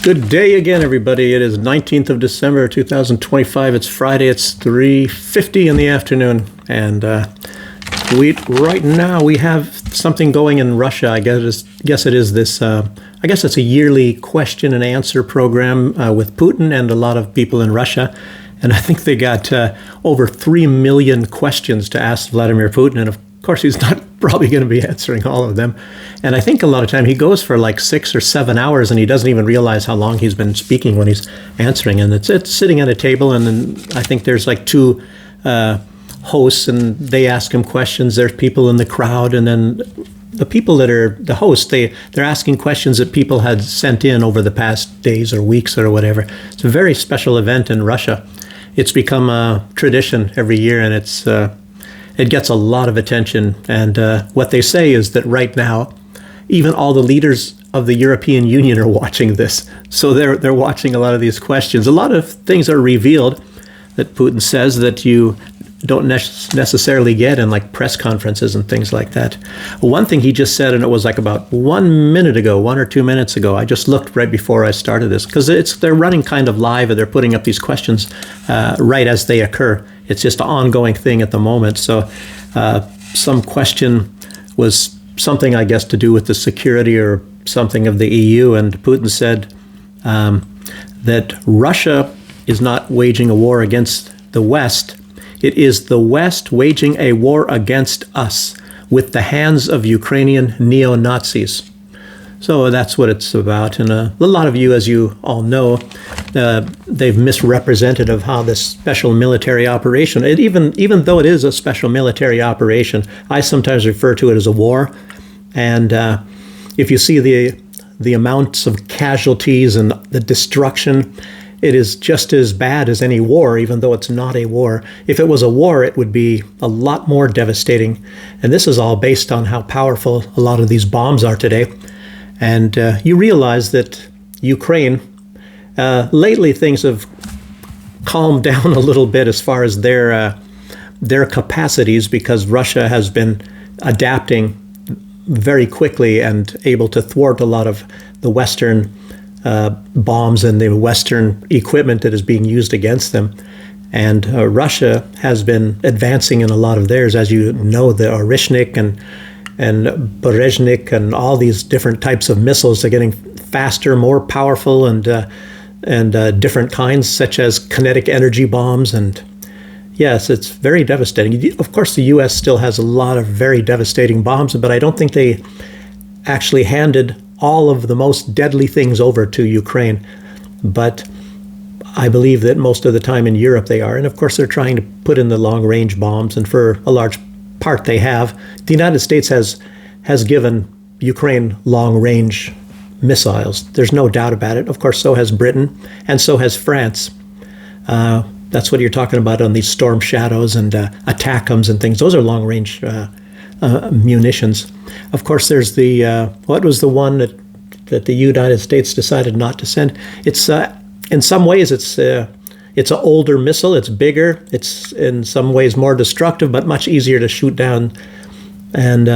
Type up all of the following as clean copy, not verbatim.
Good day again, everybody. It is 19th of December, 2025. It's Friday. It's 3:50 in the afternoon. And right now we have something going in Russia. I guess it is this, I guess it's a yearly question and answer program with Putin and a lot of people in Russia. And I think they got over 3 million questions to ask Vladimir Putin. And of course, he's not probably going to be answering all of them. And I think a lot of time he goes for like 6 or 7 hours and he doesn't even realize how long he's been speaking when he's answering. And it's sitting at a table, and then I think there's like two hosts, and they ask him questions. There's people in the crowd, and then the people that are the hosts, they're asking questions that people had sent in over the past days or weeks or whatever. It's a very special event in Russia. It's become a tradition every year, and it gets a lot of attention. And what they say is that right now, even all the leaders of the European Union are watching this. So they're watching a lot of these questions. A lot of things are revealed that Putin says that you don't necessarily get in like press conferences and things like that. One thing he just said, and it was like about 1 minute ago, 1 or 2 minutes ago. I just looked right before I started this because they're running kind of live, and they're putting up these questions right as they occur. It's just an ongoing thing at the moment. So some question was something, I guess, to do with the security or something of the EU. And Putin said that Russia is not waging a war against the West. It is the West waging a war against us with the hands of Ukrainian neo-Nazis. So that's what it's about. And a lot of you, as you all know, they've misrepresented of how this special military operation, even though it is a special military operation, I sometimes refer to it as a war. And if you see the amounts of casualties and the destruction, it is just as bad as any war, even though it's not a war. If it was a war, it would be a lot more devastating. And this is all based on how powerful a lot of these bombs are today. And you realize that Ukraine, lately things have calmed down a little bit as far as their capacities, because Russia has been adapting very quickly and able to thwart a lot of the Western bombs and the Western equipment that is being used against them. And Russia has been advancing in a lot of theirs. As you know, the Orishnik and Berezhnik and all these different types of missiles are getting faster, more powerful, and different kinds, such as kinetic energy bombs. And yes, it's very devastating. Of course, the U.S. still has a lot of very devastating bombs, but I don't think they actually handed all of the most deadly things over to Ukraine. But I believe that most of the time in Europe they are. And of course, they're trying to put in the long-range bombs, and for a large part they have. The United States has given Ukraine long-range missiles. There's no doubt about it. Of course, so has Britain, and so has France. That's what you're talking about on these Storm Shadows and ATACMS and things. Those are long-range munitions. Of course, there's the what was the one that the United States decided not to send? It's in some ways it's an older missile. It's bigger. It's in some ways more destructive, but much easier to shoot down. And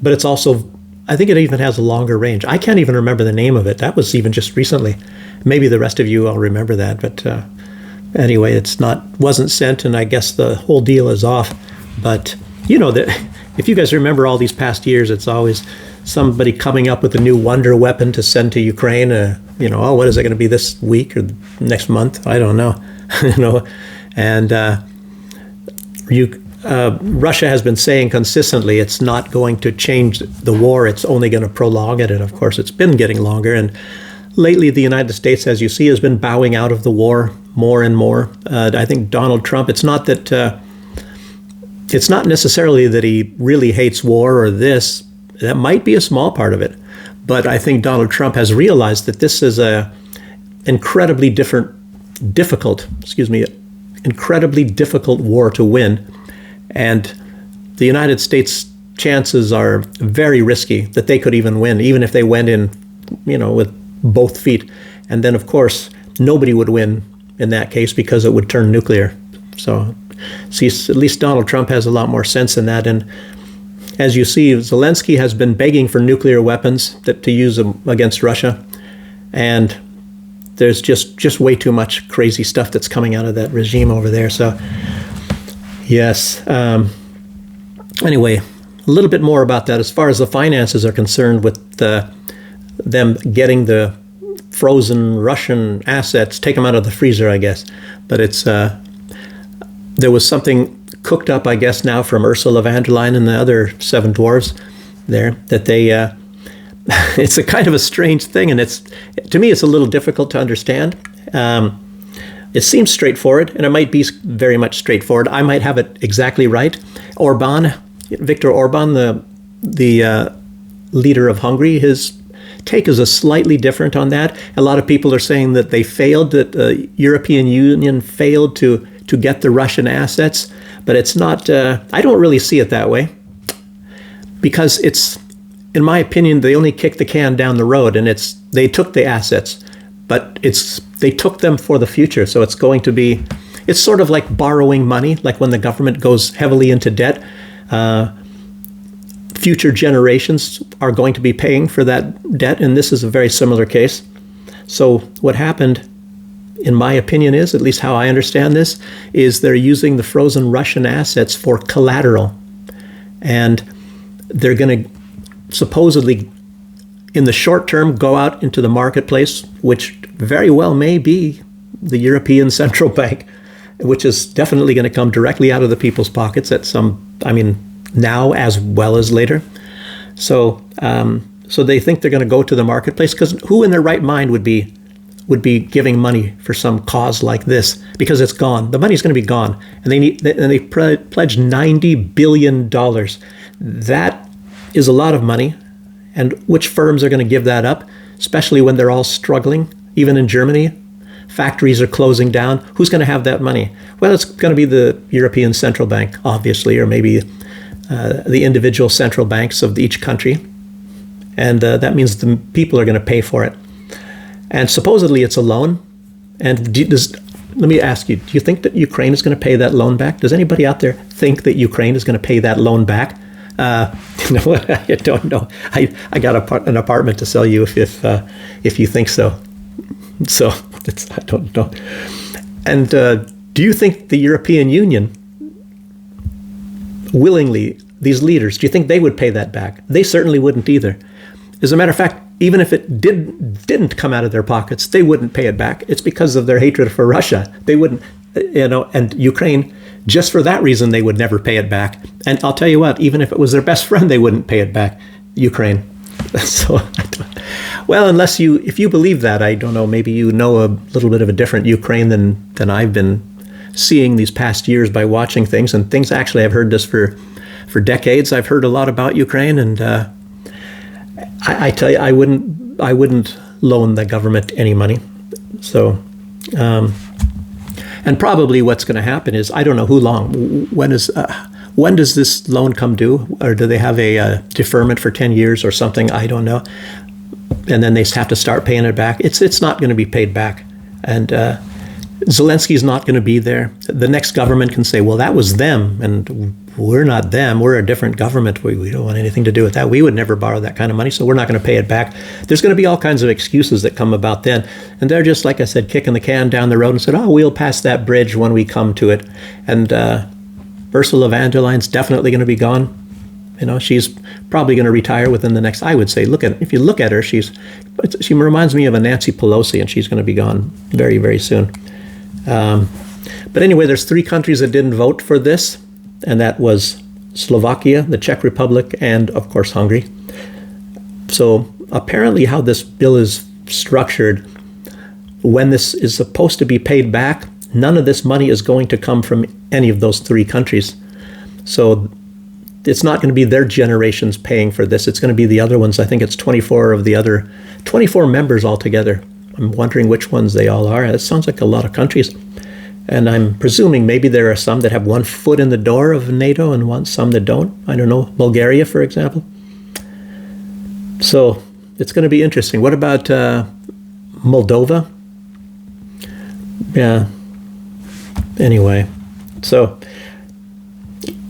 but it's also, I think it even has a longer range. I can't even remember the name of it. That was even just recently. Maybe the rest of you all remember that. But anyway, wasn't sent, and I guess the whole deal is off. But you know that if you guys remember all these past years, it's always somebody coming up with a new wonder weapon to send to Ukraine. What is it going to be this week or next month? I don't know. And Russia has been saying consistently it's not going to change the war. It's only going to prolong it. And of course, it's been getting longer. And lately, the United States, as you see, has been bowing out of the war more and more. I think Donald Trump, it's not necessarily that he really hates war or this. That might be a small part of it. But I think Donald Trump has realized that this is a incredibly difficult war to win. And the United States' chances are very risky that they could even win, even if they went in, with both feet. And then, of course, nobody would win in that case because it would turn nuclear. So, see, at least Donald Trump has a lot more sense in that. And as you see, Zelensky has been begging for nuclear weapons to use them against Russia. And there's just way too much crazy stuff that's coming out of that regime over there. So, yes. Anyway, a little bit more about that as far as the finances are concerned with them getting the frozen Russian assets, take them out of the freezer, I guess. But it's there was something cooked up, I guess, now from Ursula von der Leyen and the other 7 dwarves there, that they it's a kind of a strange thing, and to me it's a little difficult to understand. It seems straightforward, and it might be very much straightforward. I might have it exactly right. Viktor Orban, the leader of Hungary, his take is a slightly different on that. A lot of people are saying that they failed, that the European Union failed to get the Russian assets, but it's not, I don't really see it that way, because it's, in my opinion, they only kicked the can down the road, and they took the assets, but they took them for the future. So it's sort of like borrowing money, like when the government goes heavily into debt. Future generations are going to be paying for that debt, and this is a very similar case. So what happened, in my opinion, is, at least how I understand this, is they're using the frozen Russian assets for collateral. And they're going to supposedly, in the short term, go out into the marketplace, which very well may be the European Central Bank, which is definitely going to come directly out of the people's pockets now as well as later. So they think they're going to go to the marketplace, because who in their right mind would be giving money for some cause like this? Because it's gone. The money's going to be gone, and they pledged $90 billion. That is a lot of money, and which firms are going to give that up, especially when they're all struggling? Even in Germany, factories are closing down. Who's going to have that money? Well, it's going to be the European Central Bank, obviously, or maybe the individual central banks of each country. And that means the people are going to pay for it. And supposedly it's a loan. And let me ask you, do you think that Ukraine is going to pay that loan back? Does anybody out there think that Ukraine is going to pay that loan back? No, I don't know. I got an apartment to sell you if you think so. So I don't know. And do you think the European Union willingly, these leaders, do you think they would pay that back? They certainly wouldn't either. As a matter of fact, even if it didn't come out of their pockets, they wouldn't pay it back. It's because of their hatred for Russia. They wouldn't, and Ukraine, just for that reason, they would never pay it back. And I'll tell you what, even if it was their best friend, they wouldn't pay it back, Ukraine. So, well, if you believe that, I don't know, maybe you know a little bit of a different Ukraine than I've been seeing these past years by watching things. And things, actually, I've heard this for decades. I've heard a lot about Ukraine, and I tell you, I wouldn't loan the government any money. So, and probably what's going to happen is, I don't know who long. When does this loan come due, or do they have a deferment for 10 years or something? I don't know. And then they have to start paying it back. It's not going to be paid back, and Zelensky's not going to be there. The next government can say, well, that was them, and we're not them. We're a different government. We don't want anything to do with that. We would never borrow that kind of money, so we're not going to pay it back. There's going to be all kinds of excuses that come about then. And they're just, like I said, kicking the can down the road and said, oh, we'll pass that bridge when we come to it. And Ursula von der Leyen's definitely going to be gone. She's probably going to retire within the next, I would say, if you look at her, she reminds me of a Nancy Pelosi, and she's going to be gone very, very soon. But anyway, there's 3 countries that didn't vote for this, and that was Slovakia, the Czech Republic, and, of course, Hungary. So apparently how this bill is structured, when this is supposed to be paid back, none of this money is going to come from any of those 3 countries. So it's not going to be their generations paying for this. It's going to be the other ones. I think it's 24 members altogether. I'm wondering which ones they all are. It sounds like a lot of countries. And I'm presuming maybe there are some that have one foot in the door of NATO and some that don't. I don't know. Bulgaria, for example. So it's going to be interesting. What about Moldova? Yeah. Anyway, so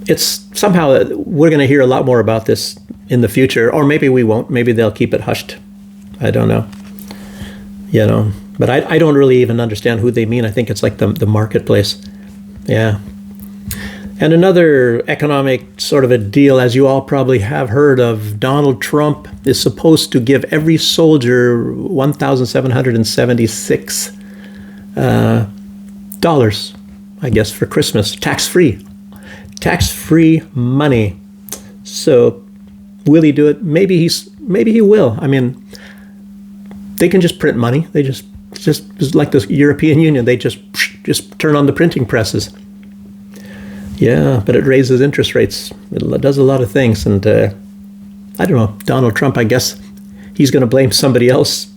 it's somehow we're going to hear a lot more about this in the future, or maybe we won't. Maybe they'll keep it hushed. I don't know. But I don't really even understand who they mean. I think it's like the marketplace. Yeah. And another economic sort of a deal, as you all probably have heard of, Donald Trump is supposed to give every soldier $1,776, I guess, for Christmas, tax-free. Tax-free money. So will he do it? Maybe he will. I mean, they can just print money. They just like the European Union, they just turn on the printing presses. Yeah, but it raises interest rates. It does a lot of things. And I don't know, Donald Trump, I guess he's going to blame somebody else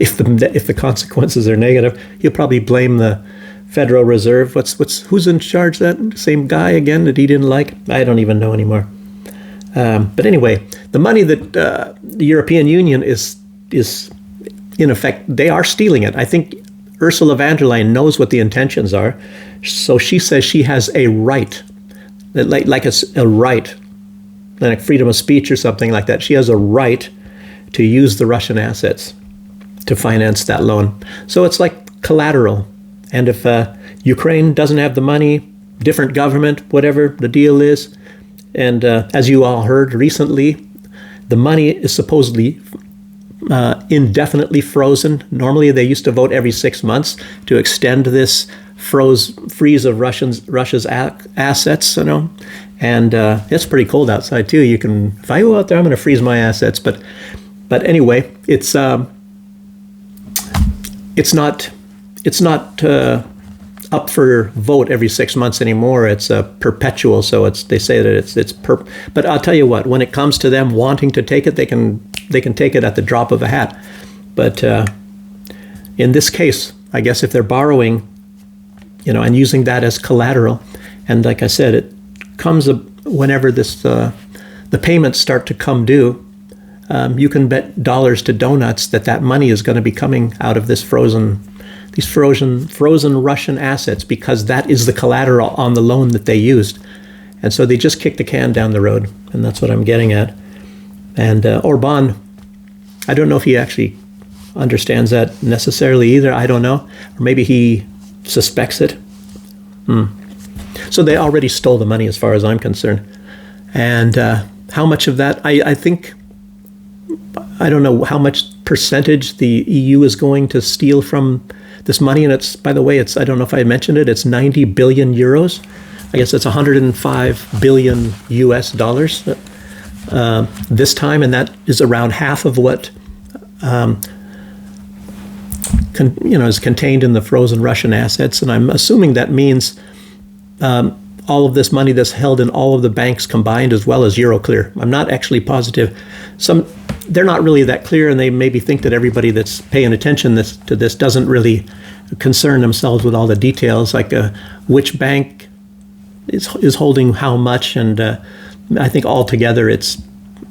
if the consequences are negative. He'll probably blame the Federal Reserve. Who's in charge of that? Same guy again that he didn't like? I don't even know anymore. But anyway, the money that the European Union is in effect, they are stealing it. I think Ursula von der Leyen knows what the intentions are. So she says she has a right, like a right, like freedom of speech or something like that. She has a right to use the Russian assets to finance that loan. So it's like collateral. And if Ukraine doesn't have the money, different government, whatever the deal is, and as you all heard recently, the money is supposedly indefinitely frozen. Normally, they used to vote every 6 months to extend this freeze of Russia's assets, you know. And it's pretty cold outside too. If I go out there, I'm going to freeze my assets. But anyway, it's not up for vote every 6 months anymore. It's perpetual. So they say that but I'll tell you what, when it comes to them wanting to take it, they can take it at the drop of a hat. But in this case, I guess if they're borrowing, you know, and using that as collateral, and like I said, it comes whenever the payments start to come due, you can bet dollars to donuts that money is going to be coming out of these frozen Russian assets, because that is the collateral on the loan that they used. And so they just kicked the can down the road, and that's what I'm getting at. And Orban, I don't know if he actually understands that necessarily either. I don't know. Or maybe he suspects it. So they already stole the money as far as I'm concerned. And how much of that, I think, I don't know how much percentage the EU is going to steal from this money. And it's, by the way, I don't know if I mentioned it, it's 90 billion euros. I guess it's 105 billion US dollars this time. And that is around half of what is contained in the frozen Russian assets. And I'm assuming that means all of this money that's held in all of the banks combined, as well as Euroclear. I'm not actually positive. They're not really that clear, and they maybe think that everybody that's paying attention to this doesn't really concern themselves with all the details, like which bank is holding how much. And I think altogether it's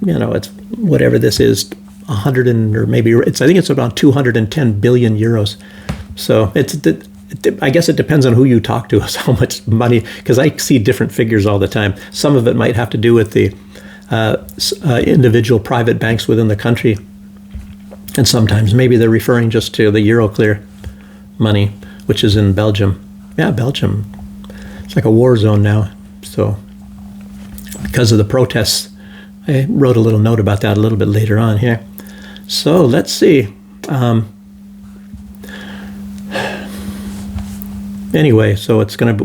whatever this is, 100 or maybe I think it's about 210 billion euros. So I guess it depends on who you talk to as how much money, because I see different figures all the time. Some of it might have to do with the individual private banks within the country, and sometimes maybe they're referring just to the Euroclear money, which is in Belgium. Yeah, Belgium. It's like a war zone now. So because of the protests, I wrote a little note about that a little bit later on here. So let's see. Anyway, so it's going to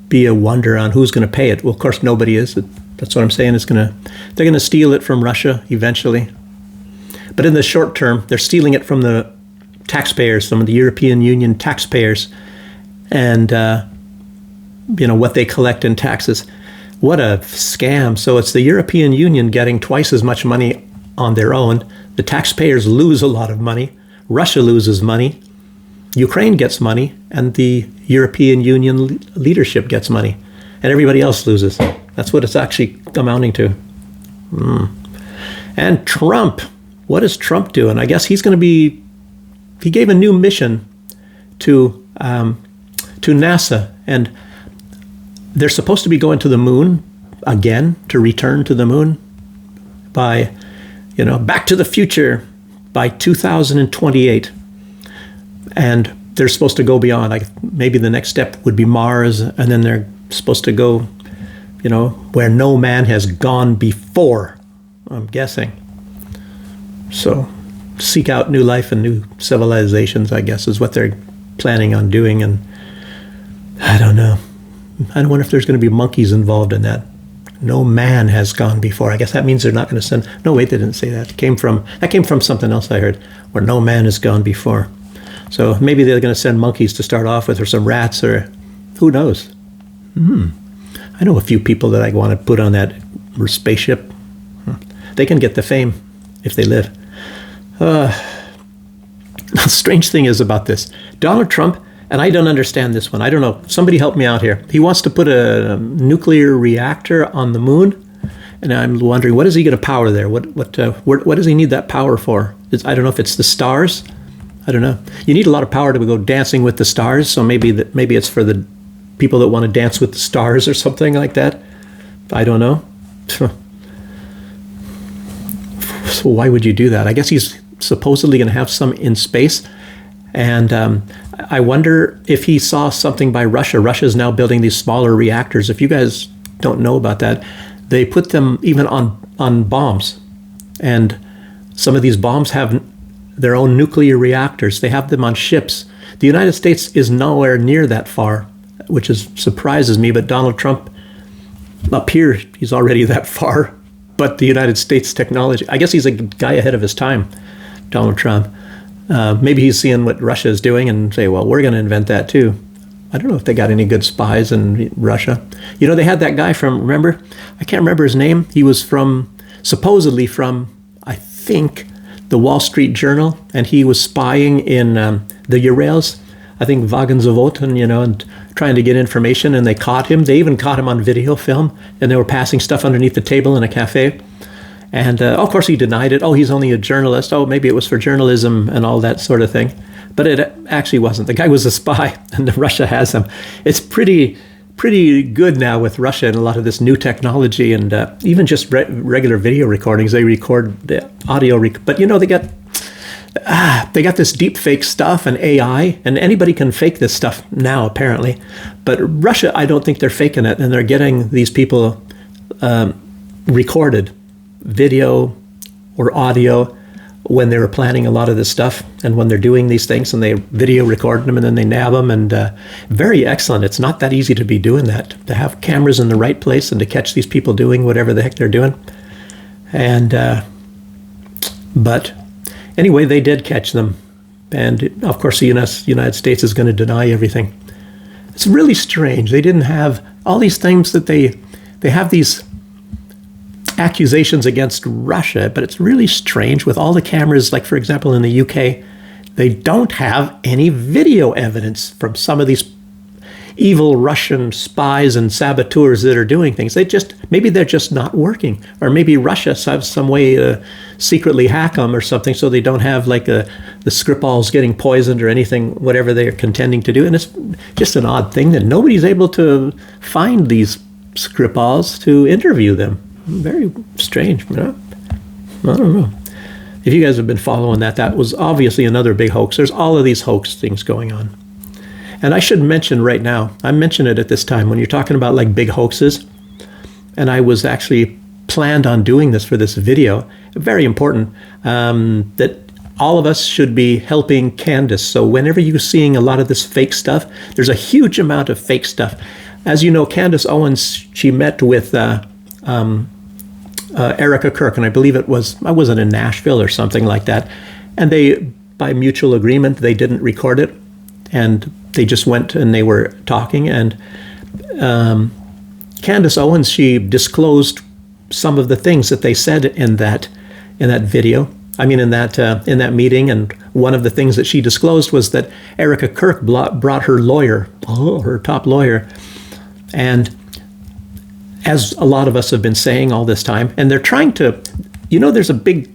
be a wonder on who's going to pay it. Well, of course, nobody is. That's what I'm saying. They're going to steal it from Russia eventually. But in the short term, they're stealing it from the taxpayers, from the European Union taxpayers, and what they collect in taxes. What a scam. So it's the European Union getting twice as much money on their own. The taxpayers lose a lot of money. Russia loses money. Ukraine gets money, and the European Union leadership gets money, and everybody else loses. That's what it's actually amounting to. And Trump, what is Trump doing? I guess he gave a new mission to NASA, and they're supposed to be going to the moon again, to return to the moon by, Back to the Future by 2028. and they're supposed to go beyond. Like maybe the next step would be Mars, and then they're supposed to go, where no man has gone before, I'm guessing. So seek out new life and new civilizations, I guess, is what they're planning on doing. And I don't know. I wonder if there's going to be monkeys involved in that. No man has gone before. I guess that means they're not going to send. No, wait, they didn't say that. That came from something else I heard, where no man has gone before. So maybe they're going to send monkeys to start off with, or some rats, or who knows. I know a few people that I want to put on that spaceship. They can get the fame if they live. The strange thing is about this. Donald Trump, and I don't understand this one. I don't know. Somebody help me out here. He wants to put a nuclear reactor on the moon, and I'm wondering, what is he going to power there? What does he need that power for? I don't know if it's the stars. I don't know. You need a lot of power to go dancing with the stars, so maybe it's for the people that want to dance with the stars or something like that. I don't know. So why would you do that? I guess he's supposedly going to have some in space. And I wonder if he saw something by Russia. Russia is now building these smaller reactors. If you guys don't know about that, they put them even on bombs. And some of these bombs have their own nuclear reactors. They have them on ships. The United States is nowhere near that far, which surprises me. But Donald Trump, up here, he's already that far. But the United States technology, I guess he's a guy ahead of his time, Donald Trump. Maybe he's seeing what Russia is doing and say, well, we're going to invent that too. I don't know if they got any good spies in Russia. They had that guy from, remember? I can't remember his name. He was supposedly from, I think, the Wall Street Journal, and he was spying in the Urals, I think Wagenzawoten, and trying to get information, and they caught him. They even caught him on video film, and they were passing stuff underneath the table in a cafe. And of course he denied it. Oh, he's only a journalist. Oh, maybe it was for journalism and all that sort of thing. But it actually wasn't. The guy was a spy, and Russia has him. It's pretty good now with Russia and a lot of this new technology, and even just regular video recordings. They record the audio, but they got this deep fake stuff and AI, and anybody can fake this stuff now, apparently. But Russia, I don't think they're faking it, and they're getting these people recorded video or audio when they were planning a lot of this stuff, and when they're doing these things, and they video record them, and then they nab them, and very excellent. It's not that easy to be doing that, to have cameras in the right place and to catch these people doing whatever the heck they're doing. And but anyway, they did catch them, and of course the United States is going to deny everything. It's really strange. They didn't have all these things that they have these accusations against Russia, but it's really strange with all the cameras, like for example in the UK, they don't have any video evidence from some of these evil Russian spies and saboteurs that are doing things. Maybe they're just not working, or maybe Russia has some way to secretly hack them or something, so they don't have like the Skripals getting poisoned or anything, whatever they're contending to do. And it's just an odd thing that nobody's able to find these Skripals to interview them. Very strange, I don't know. If you guys have been following that was obviously another big hoax. There's all of these hoax things going on. And I should mention right now, I mention it at this time, when you're talking about like big hoaxes, and I was actually planned on doing this for this video, very important, that all of us should be helping Candace. So whenever you're seeing a lot of this fake stuff, there's a huge amount of fake stuff. As you know, Candace Owens, she met with Erica Kirk, and I believe I wasn't in Nashville or something like that. And they, by mutual agreement, they didn't record it, and they just went and they were talking. And Candace Owens, she disclosed some of the things that they said in that video. I mean, in that meeting. And one of the things that she disclosed was that Erica Kirk brought her lawyer, her top lawyer, and as a lot of us have been saying all this time, and they're trying to, there's a big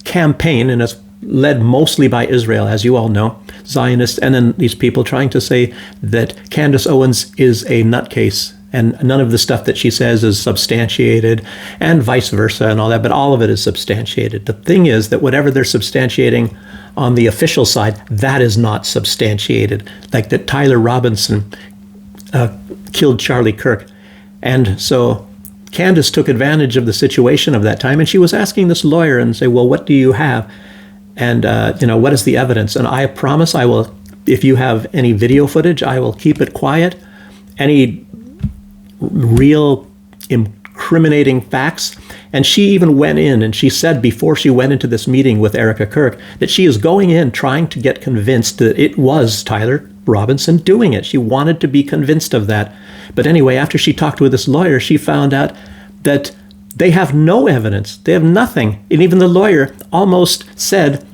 campaign, and it's led mostly by Israel, as you all know, Zionists, and then these people trying to say that Candace Owens is a nutcase, and none of the stuff that she says is substantiated, and vice versa and all that, but all of it is substantiated. The thing is that whatever they're substantiating on the official side, that is not substantiated. Like that Tyler Robinson killed Charlie Kirk. And so Candace took advantage of the situation of that time, and she was asking this lawyer and say, well, what do you have? And, what is the evidence? And I promise I will, if you have any video footage, I will keep it quiet. Any real incriminating facts. And she even went in and she said before she went into this meeting with Erica Kirk that she is going in trying to get convinced that it was Tyler Robinson doing it. She wanted to be convinced of that. But anyway, after she talked with this lawyer, she found out that they have no evidence. They have nothing. And even the lawyer almost said,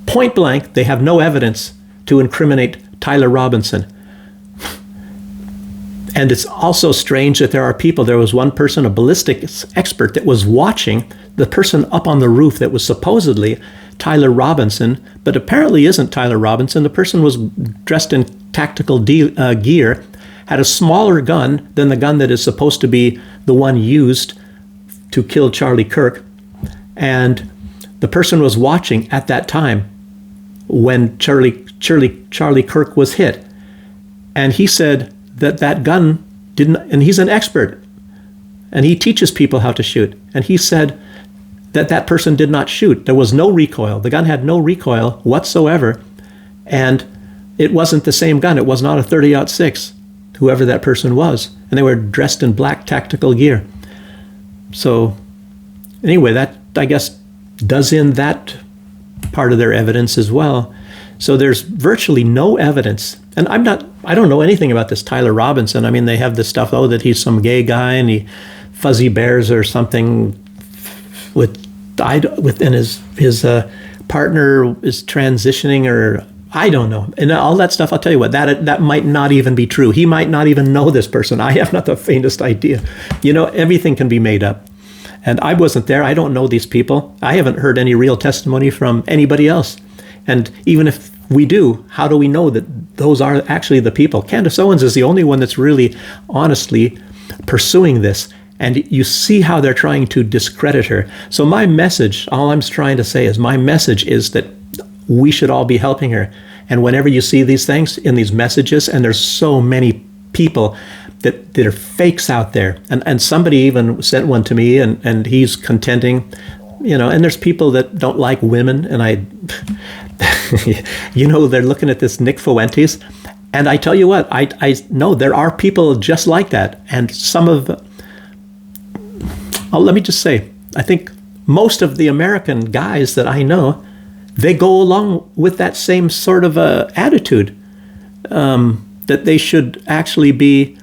point blank, they have no evidence to incriminate Tyler Robinson. And it's also strange that there are people, there was one person, a ballistics expert, that was watching the person up on the roof that was supposedly Tyler Robinson, but apparently isn't Tyler Robinson. The person was dressed in tactical gear, had a smaller gun than the gun that is supposed to be the one used to kill Charlie Kirk. And the person was watching at that time when Charlie Kirk was hit. And he said that gun didn't, and he's an expert, and he teaches people how to shoot. And he said that person did not shoot. There was no recoil. The gun had no recoil whatsoever. And it wasn't the same gun. It was not a 30-06, whoever that person was. And they were dressed in black tactical gear. So anyway, that, I guess, does in that part of their evidence as well. So there's virtually no evidence. And I don't know anything about this Tyler Robinson. I mean, they have this stuff, that he's some gay guy and he fuzzy bears or something and his partner is transitioning, or I don't know. And all that stuff, I'll tell you what, that might not even be true. He might not even know this person. I have not the faintest idea. Everything can be made up. And I wasn't there. I don't know these people. I haven't heard any real testimony from anybody else. And even if we do, how do we know that those are actually the people? Candace Owens is the only one that's really honestly pursuing this. And you see how they're trying to discredit her. So my message, all I'm trying to say is, my message is that we should all be helping her. And whenever you see these things in these messages, and there's so many people that are fakes out there. And somebody even sent one to me, and he's contending, and there's people that don't like women, and they're looking at this Nick Fuentes, and I tell you what, I know there are people just like that, and let me just say, I think most of the American guys that I know, they go along with that same sort of attitude, that they should actually be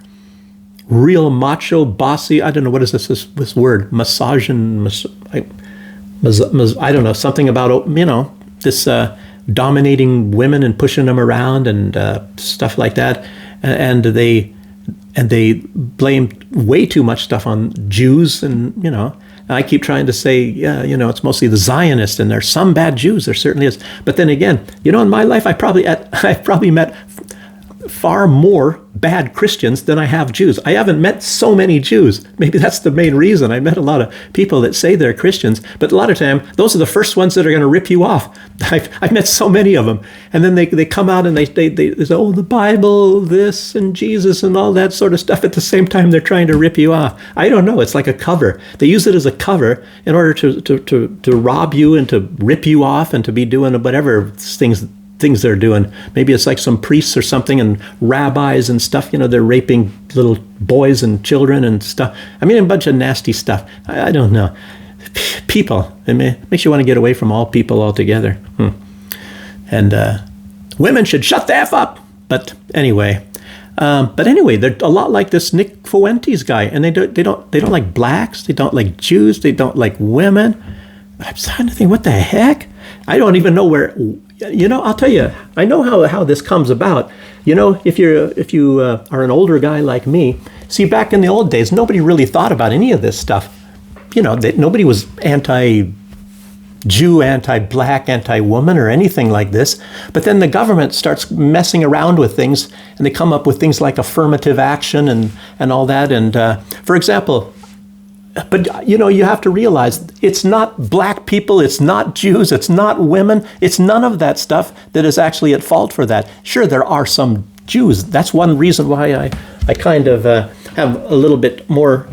real macho, bossy. I don't know, what is this word? I don't know, something about, this dominating women and pushing them around and stuff like that. And they blame way too much stuff on Jews, and I keep trying to say, it's mostly the Zionists, and there's some bad Jews, there certainly is. But then again, in my life, I've probably met far more bad Christians than I have Jews. I haven't met so many Jews. Maybe that's the main reason. I met a lot of people that say they're Christians, but a lot of time, those are the first ones that are going to rip you off. I've met so many of them. And then they come out and they say, oh, the Bible, this, and Jesus, and all that sort of stuff. At the same time, they're trying to rip you off. I don't know. It's like a cover. They use it as a cover in order to rob you and to rip you off and to be doing whatever things they're doing. Maybe it's like some priests or something, and rabbis and stuff, they're raping little boys and children and stuff. I mean, a bunch of nasty stuff. I don't know. People, it makes you want to get away from all people altogether. And women should shut the F up. But anyway, they're a lot like this Nick Fuentes guy, and they don't like blacks, they don't like Jews, they don't like women. I'm starting to think, what the heck? I don't even know where. I'll tell you, I know how this comes about. If you are an older guy like me, see, back in the old days, nobody really thought about any of this stuff. Nobody was anti-Jew, anti-black, anti-woman, or anything like this. But then the government starts messing around with things, and they come up with things like affirmative action and all that. And for example, But, you have to realize it's not black people, it's not Jews, it's not women, it's none of that stuff that is actually at fault for that. Sure, there are some Jews. That's one reason why I kind of have a little bit more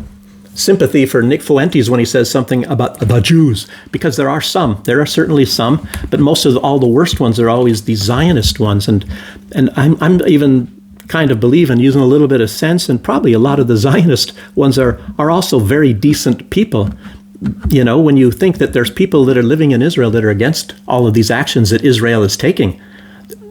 sympathy for Nick Fuentes when he says something about the Jews, because there are certainly some, but most of all the worst ones are always the Zionist ones. And I'm even kind of believe in using a little bit of sense, and probably a lot of the Zionist ones are also very decent people. When you think that there's people that are living in Israel that are against all of these actions that Israel is taking,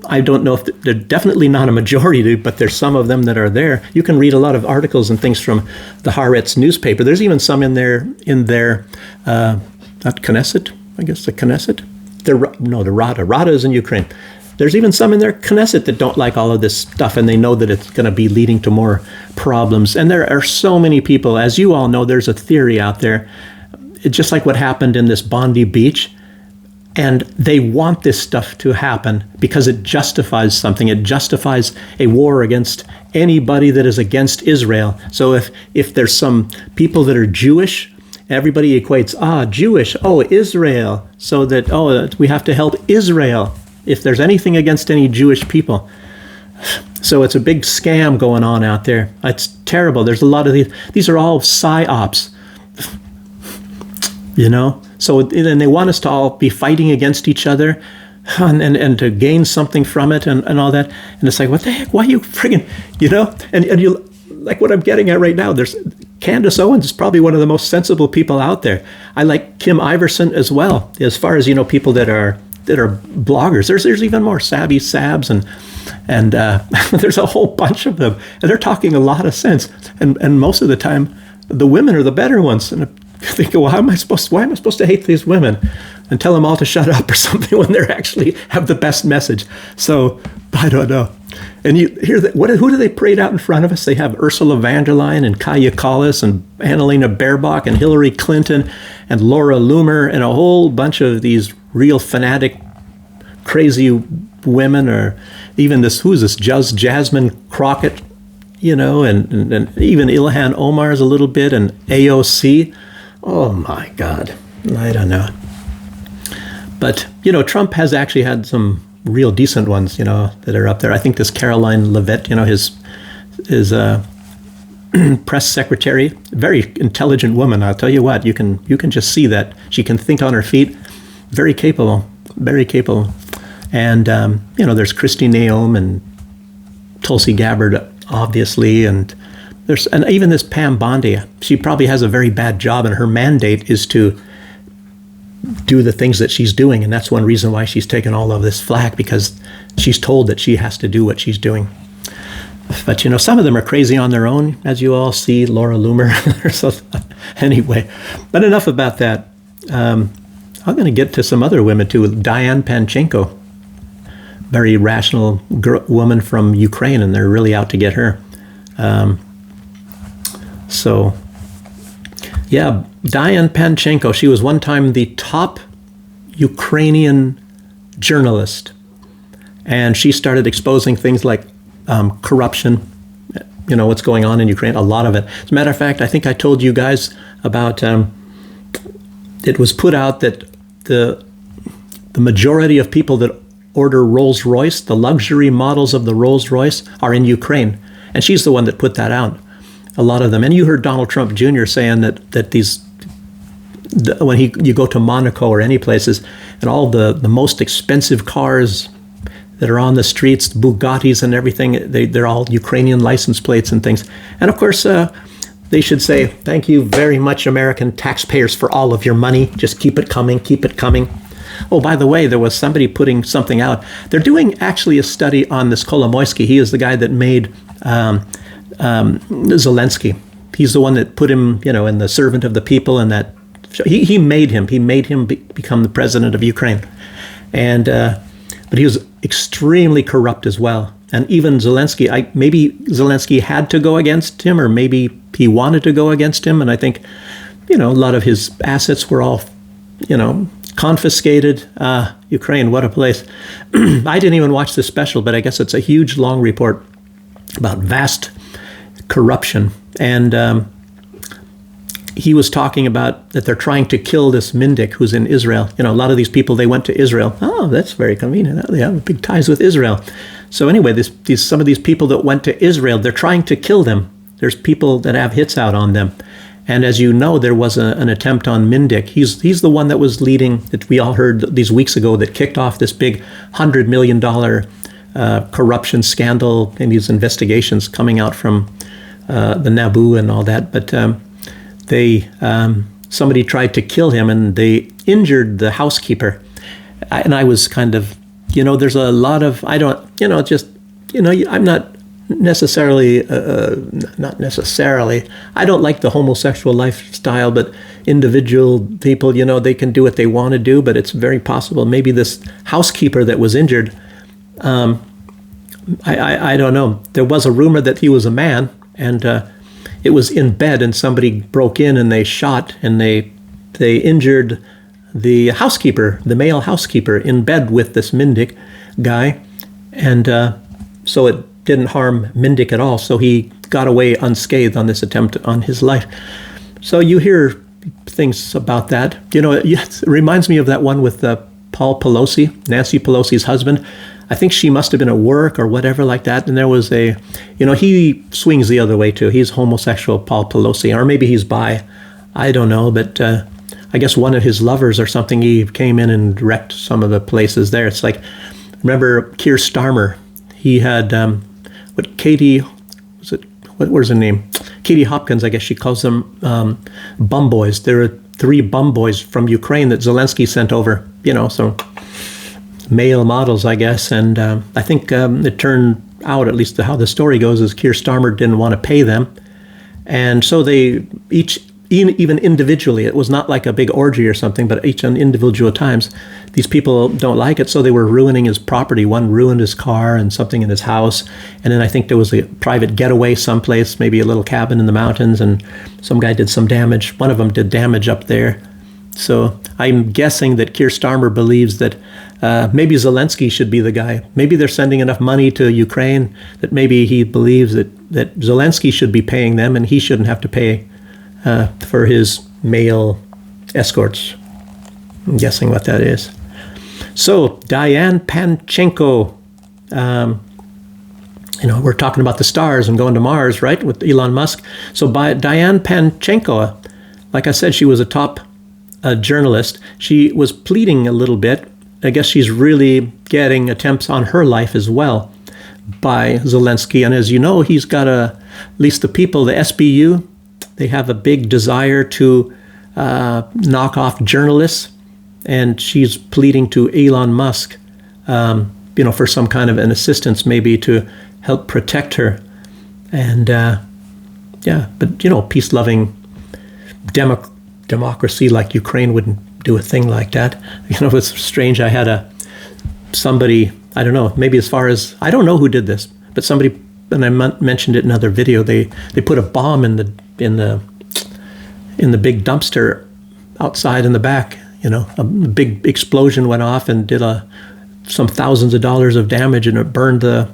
I don't know if they're definitely not a majority, but there's some of them that are there. You can read a lot of articles and things from the Haaretz newspaper. There's even some in their not Knesset, I guess the Knesset? The Rada. Rada is in Ukraine. There's even some in their Knesset that don't like all of this stuff, and they know that it's going to be leading to more problems. And there are so many people, as you all know, there's a theory out there, just like what happened in this Bondi Beach. And they want this stuff to happen because it justifies something. It justifies a war against anybody that is against Israel. So if there's some people that are Jewish, everybody equates, Jewish, Israel. So that, we have to help Israel if there's anything against any Jewish people. So it's a big scam going on out there. It's terrible. There's a lot of these are all psyops, So, and they want us to all be fighting against each other and to gain something from it and all that. And it's like, what the heck? Why are you friggin', and you, like what I'm getting at right now, there's Candace Owens is probably one of the most sensible people out there. I like Kim Iverson as well, as far as, people that are bloggers. There's even more Sabby Sabs and there's a whole bunch of them. And they're talking a lot of sense. And most of the time, the women are the better ones. And I think, well, why am I supposed to hate these women and tell them all to shut up or something when they actually have the best message? So I don't know. And you hear that? Who do they parade out in front of us? They have Ursula von der Leyen and Kaya Kallas and Annalena Baerbock and Hillary Clinton and Laura Loomer and a whole bunch of these real fanatic, crazy women, or even who's this? Jasmine Crockett, and even Ilhan Omar's a little bit, and AOC. Oh my God, I don't know. But, Trump has actually had some real decent ones, that are up there. I think this Caroline Levitt, his press secretary, very intelligent woman. I'll tell you what, you can just see that she can think on her feet. Very capable, very capable. And, there's Kristi Noem and Tulsi Gabbard, obviously, and even this Pam Bondi. She probably has a very bad job, and her mandate is to do the things that she's doing, and that's one reason why she's taken all of this flack, because she's told that she has to do what she's doing. But, some of them are crazy on their own, as you all see, Laura Loomer. Anyway, but enough about that. I'm going to get to some other women, too. Diane Panchenko, very rational woman from Ukraine, and they're really out to get her. So, yeah, Diane Panchenko, she was one time the top Ukrainian journalist, and she started exposing things like corruption, what's going on in Ukraine, a lot of it. As a matter of fact, I think I told you guys about, it was put out that the majority of people that order Rolls-Royce, the luxury models of the Rolls-Royce, are in Ukraine. And she's the one that put that out, a lot of them. And you heard Donald Trump Jr. saying that when you go to Monaco or any places, and all the most expensive cars that are on the streets, Bugattis and everything, they're all Ukrainian license plates and things. And of course, they should say, thank you very much, American taxpayers, for all of your money. Just keep it coming, keep it coming. Oh, by the way, there was somebody putting something out. They're doing actually a study on this Kolomoisky. He is the guy that made Zelensky. He's the one that put him, in the servant of the people, and that he made him. He made him become the president of Ukraine. And but he was extremely corrupt as well. And even Zelensky, maybe Zelensky had to go against him, or maybe he wanted to go against him. And I think, a lot of his assets were all, confiscated. Ukraine, what a place. I didn't even watch this special, but I guess it's a huge, long report about vast corruption. And he was talking about that they're trying to kill this Mindik who's in Israel. A lot of these people, they went to Israel. Oh, that's very convenient. They have big ties with Israel. So anyway, some of these people that went to Israel, they're trying to kill them. There's people that have hits out on them. And as you know, there was an attempt on Mindik. He's the one that was leading, that we all heard these weeks ago, that kicked off this big $100 million corruption scandal and these investigations coming out from the Naboo and all that. But somebody tried to kill him, and they injured the housekeeper. And I was kind of, there's a lot of, I'm not necessarily, I don't like the homosexual lifestyle, but individual people, they can do what they want to do, but it's very possible maybe this housekeeper that was injured, I don't know. There was a rumor that he was a man, and it was in bed, and somebody broke in and they shot, and they injured the housekeeper, the male housekeeper, in bed with this Mindik guy, and so it didn't harm Mindik at all. So he got away unscathed on this attempt on his life. So you hear things about that. It reminds me of that one with Paul Pelosi, Nancy Pelosi's husband. I think she must have been at work or whatever like that. And there was he swings the other way too. He's homosexual, Paul Pelosi, or maybe he's bi. I don't know. But I guess one of his lovers or something, he came in and wrecked some of the places there. It's like, remember Keir Starmer? He had, what was her name? Katie Hopkins, I guess she calls them bum boys. There are 3 bum boys from Ukraine that Zelensky sent over, so male models, I guess. And I think it turned out, at least how the story goes, is Keir Starmer didn't want to pay them. And so they each, even individually, it was not like a big orgy or something, but each on individual times, these people don't like it, so they were ruining his property. One ruined his car and something in his house. And then I think there was a private getaway someplace, maybe a little cabin in the mountains, and some guy did some damage. One of them did damage up there. So I'm guessing that Keir Starmer believes that maybe Zelensky should be the guy. Maybe they're sending enough money to Ukraine that maybe he believes that Zelensky should be paying them and he shouldn't have to pay for his male escorts. I'm guessing what that is. So Diane Panchenko, we're talking about the stars and going to Mars, right, with Elon Musk. So by Diane Panchenko, like I said, she was a top journalist. She was pleading a little bit. I guess she's really getting attempts on her life as well by Zelensky. And as you know, he's got at least the people, the SBU, they have a big desire to knock off journalists. And she's pleading to Elon Musk, for some kind of an assistance, maybe to help protect her. And but peace-loving democracy like Ukraine wouldn't do a thing like that. It's strange. I had somebody, I don't know, maybe as far as, I don't know who did this, but somebody, and I mentioned it in another video, they put a bomb in the big dumpster outside in the back. A big explosion went off and did some thousands of dollars of damage, and it burned the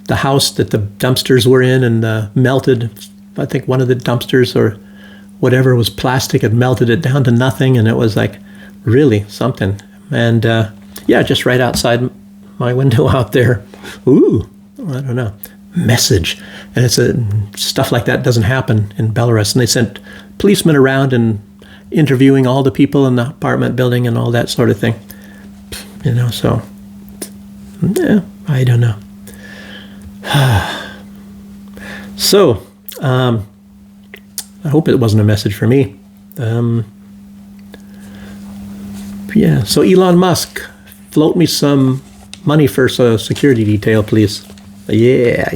house that the dumpsters were in, and melted, I think one of the dumpsters or whatever was plastic, and melted it down to nothing, and it was like really something. And just right outside my window out there. Ooh, I don't know. Message. And it's stuff like that doesn't happen in Belarus. And they sent policemen around and interviewing all the people in the apartment building and all that sort of thing. So, I don't know. So, I hope it wasn't a message for me. So Elon Musk, float me some money for a security detail, please. Yeah.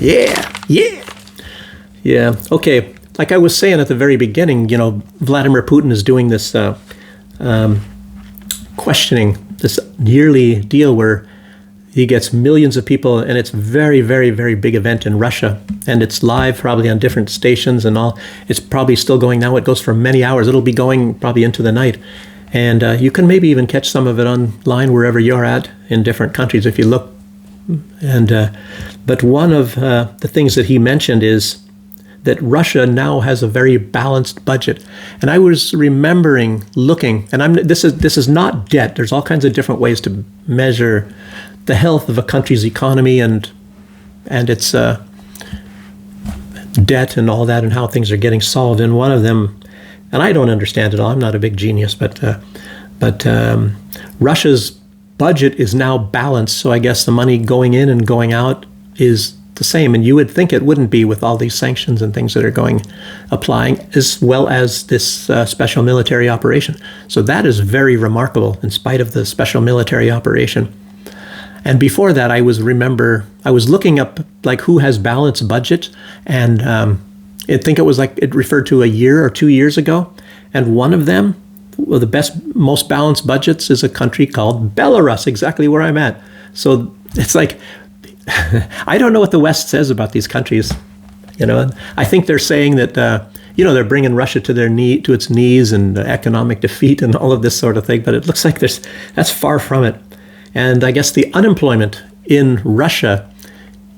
Okay. Like I was saying at the very beginning, Vladimir Putin is doing this questioning, this yearly deal where he gets millions of people, and it's very, very, very big event in Russia, and it's live probably on different stations and all. It's probably still going now. It goes for many hours. It'll be going probably into the night, and you can maybe even catch some of it online wherever you're at in different countries if you look. And but one of the things that he mentioned is that Russia now has a very balanced budget. And I was remembering looking, and this is not debt. There's all kinds of different ways to measure the health of a country's economy and its debt and all that, and how things are getting solved. And one of them, and I don't understand it all, I'm not a big genius, but Russia's budget is now balanced, so I guess the money going in and going out is the same. And you would think it wouldn't be with all these sanctions and things that are applying, as well as this special military operation. So that is very remarkable in spite of the special military operation. And before that, I was looking up like who has balanced budget, and I think it referred to a year or 2 years ago. And one of them, well, the most balanced budgets is a country called Belarus, exactly where I'm at. So it's like, I don't know what the West says about these countries. I think they're saying that, they're bringing Russia to its knees and economic defeat and all of this sort of thing. But it looks like that's far from it. And I guess the unemployment in Russia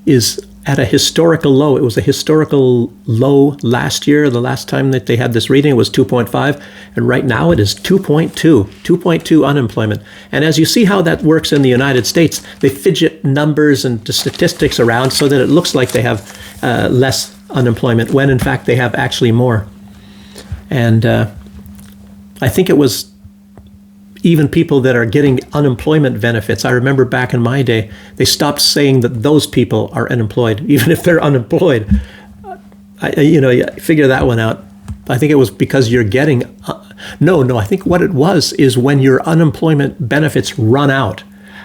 is at a historical low. It was a historical low last year. The last time that they had this reading, it was 2.5. And right now it is 2.2 unemployment. And as you see how that works in the United States, they fidget numbers and the statistics around so that it looks like they have less unemployment, when in fact they have actually more. And I think it was even people that are getting unemployment benefits. I remember back in my day, they stopped saying that those people are unemployed, even if they're unemployed. You figure that one out. I think it was because you're getting, I think what it was is when your unemployment benefits run out,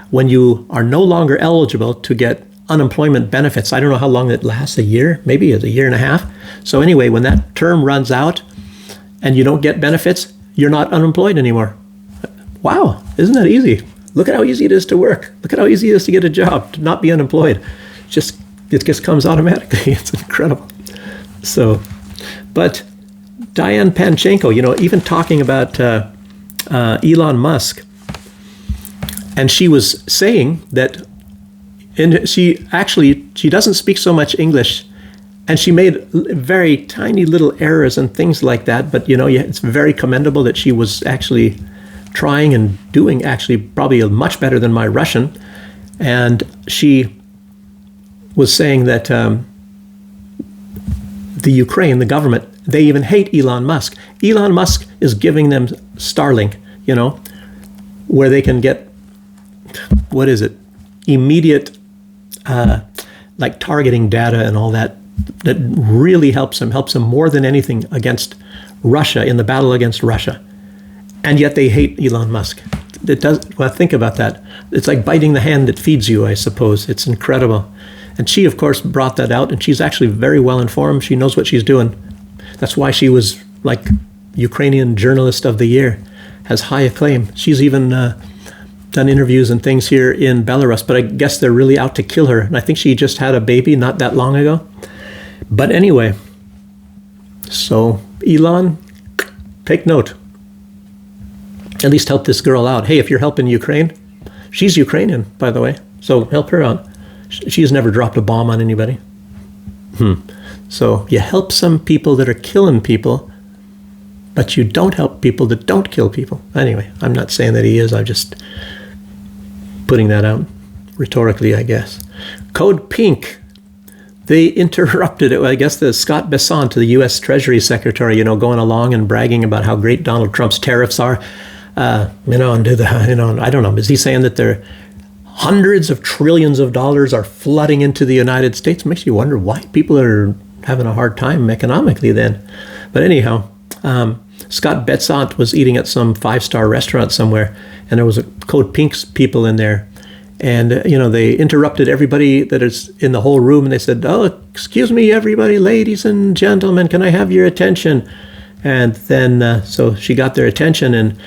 when you are no longer eligible to get unemployment benefits. I don't know how long it lasts, a year, maybe a year and a half. So anyway, when that term runs out and you don't get benefits, you're not unemployed anymore. Wow, isn't that easy? Look at how easy it is to work. Look at how easy it is to get a job, to not be unemployed. It just comes automatically. It's incredible. So, but Diane Panchenko, even talking about Elon Musk, and she was saying that, and she doesn't speak so much English, and she made very tiny little errors and things like that. But it's very commendable that she was actually trying and doing actually probably much better than my Russian. And she was saying that the Ukraine, the government, they even hate Elon Musk. Elon Musk is giving them Starlink, where they can get, immediate like targeting data and all that really helps them more than anything against Russia, in the battle against Russia. And yet they hate Elon Musk. Think about that. It's like biting the hand that feeds you, I suppose. It's incredible. And she, of course, brought that out, and she's actually very well informed. She knows what she's doing. That's why she was like Ukrainian Journalist of the Year, has high acclaim. She's even done interviews and things here in Belarus, but I guess they're really out to kill her. And I think she just had a baby not that long ago. But anyway, so Elon, take note. At least help this girl out. Hey, if you're helping Ukraine, she's Ukrainian, by the way, so help her out. She's never dropped a bomb on anybody. So you help some people that are killing people, but you don't help people that don't kill people. Anyway, I'm not saying that he is. I'm just putting that out rhetorically, I guess. Code Pink. They interrupted it. I guess the Scott Bessent, the U.S. Treasury Secretary, going along and bragging about how great Donald Trump's tariffs are. I don't know. Is he saying that there hundreds of trillions of dollars are flooding into the United States? Makes you wonder why people are having a hard time economically then. But anyhow, Scott Bessent was eating at some 5-star restaurant somewhere, and there was a Code Pink's people in there. And, they interrupted everybody that is in the whole room, and they said, "Oh, excuse me, everybody, ladies and gentlemen, can I have your attention?" And then, so she got their attention, and